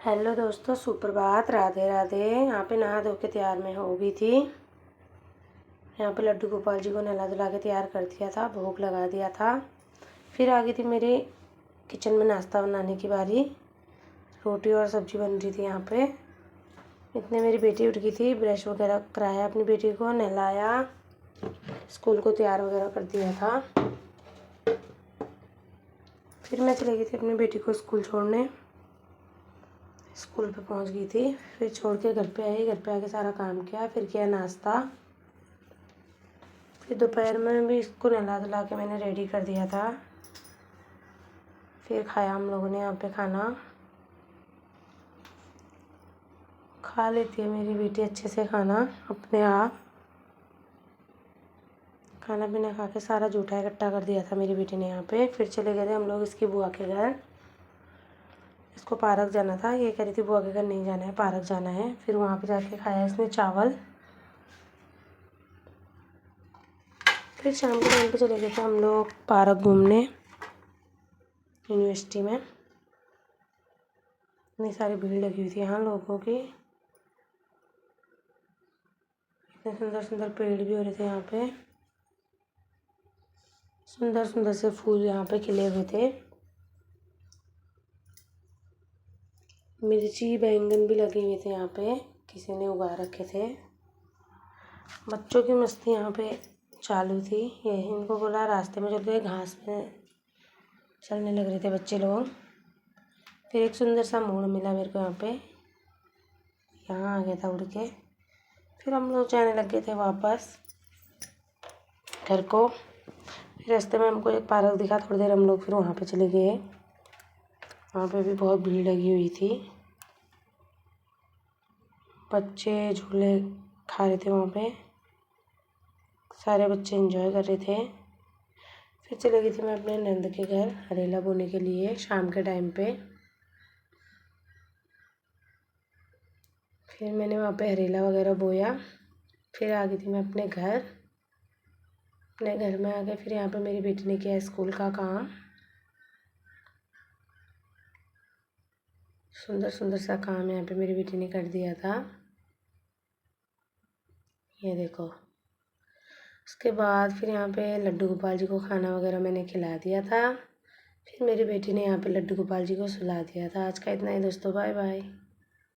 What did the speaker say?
Hello दोस्तों, सुप्रभात, राधे राधे। यहाँ पे नहा धो के तैयार मैं हो गई थी। यहाँ पे लड्डू गोपाल जी को नहला धुला के तैयार कर दिया था, भोग लगा दिया था। फिर आ गई थी मेरी किचन में नाश्ता बनाने की बारी। रोटी और सब्जी बन रही थी यहाँ पे। इतने मेरी बेटी उठ गई थी, ब्रश वगैरह कराया, अपनी बेटी को नहलाया, स्कूल को तैयार वगैरह कर दिया था। फिर मैं चली गई थी अपनी बेटी को स्कूल छोड़ने। स्कूल पे पहुंच गई थी, फिर छोड़ के घर पे आई। घर पे आके सारा काम किया, फिर किया नाश्ता। फिर दोपहर में भी इसको नहला धुला के मैंने रेडी कर दिया था। फिर खाया हम लोगों ने यहाँ पे खाना। खा लेती है मेरी बेटी अच्छे से खाना अपने आप। खाना पीना खा के सारा जूठा इकट्ठा कर दिया था मेरी बेटी ने यहाँ पे। फिर चले गए थे हम लोग इसकी बुआ के घर। इसको पार्क जाना था, ये कह रही थी बुआ के घर नहीं जाना है, पार्क जाना है। फिर वहाँ पे जाके खाया इसने चावल। फिर शाम के टाइम पे चले गए थे हम लोग पार्क घूमने, यूनिवर्सिटी में। इतनी सारी भीड़ लगी हुई थी यहाँ लोगों की। इतने सुंदर सुंदर पेड़ भी हो रहे थे यहाँ पे, सुंदर सुंदर से फूल यहाँ पे खिले हुए थे। मिर्ची बैंगन भी लगे हुए थे यहाँ पे, किसी ने उगा रखे थे। बच्चों की मस्ती यहाँ पे चालू थी। ये इनको बोला रास्ते में चलते, घास में चलने लग रहे थे बच्चे लोग। फिर एक सुंदर सा मोड़ मिला मेरे को यहाँ पे, यहाँ आ गया था उड़ के। फिर हम लोग जाने लग गए थे वापस घर को। फिर रास्ते में हमको एक पार्क दिखा, थोड़ी देर हम लोग फिर वहाँ पे चले गए। वहाँ पे भी बहुत भीड़ लगी हुई थी, बच्चे झूले खा रहे थे वहाँ पे, सारे बच्चे एंजॉय कर रहे थे। फिर चली गई थी मैं अपने नंद के घर हरेला बोने के लिए शाम के टाइम पे। फिर मैंने वहाँ पे हरेला वगैरह बोया। फिर आ गई थी मैं अपने घर। अपने घर में आ गए, फिर यहाँ पे मेरी बेटी ने किया स्कूल का काम। सुंदर सुंदर सा काम यहाँ पे मेरी बेटी ने कर दिया था, ये देखो। उसके बाद फिर यहाँ पे लड्डू गोपाल जी को खाना वगैरह मैंने खिला दिया था। फिर मेरी बेटी ने यहाँ पे लड्डू गोपाल जी को सुला दिया था। आज का इतना ही दोस्तों, बाय बाय।